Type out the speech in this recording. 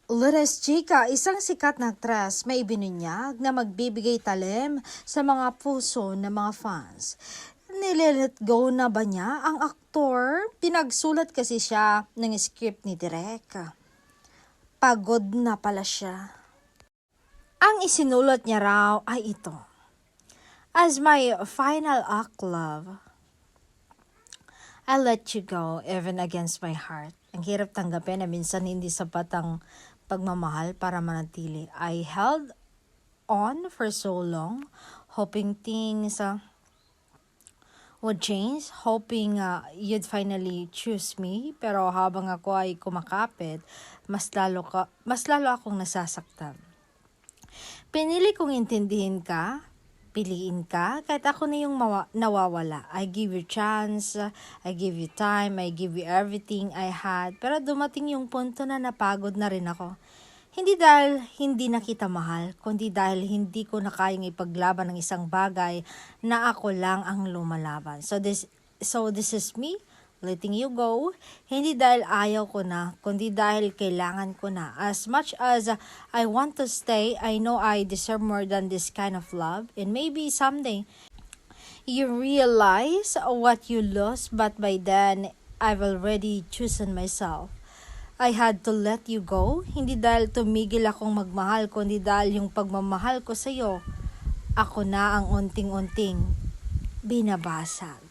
Lourdes Chica, isang sikat na aktres, may ibinunyag na magbibigay talim sa mga puso ng mga fans. Nilelet go na ba niya ang aktor? Pinagsulat kasi siya ng script ni Direk. Pagod na pala siya. Ang isinulat niya raw ay ito. As my final act, love, I let you go even against my heart. Ang hirap tanggapin na minsan hindi sapat ang pagmamahal para manatili. I held on for so long, hoping things would change, hoping you'd finally choose me. Pero habang ako ay kumakapit, mas lalo akong nasasaktan. Pinili kong intindihin ka, piliin ka, kahit ako na yung nawawala. I give you chance, I give you time, I give you everything I had. Pero dumating yung punto na napagod na rin ako. Hindi dahil hindi na kita mahal, kundi dahil hindi ko na kayang ipaglaban ng isang bagay na ako lang ang lumalaban. So this is me letting you go, hindi dahil ayaw ko na, kundi dahil kailangan ko na. As much as I want to stay, I know I deserve more than this kind of love. And maybe someday, you realize what you lost, but by then, I've already chosen myself. I had to let you go, hindi dahil tumigil akong magmahal, kundi dahil yung pagmamahal ko sa'yo, ako na ang unting-unting binabasag.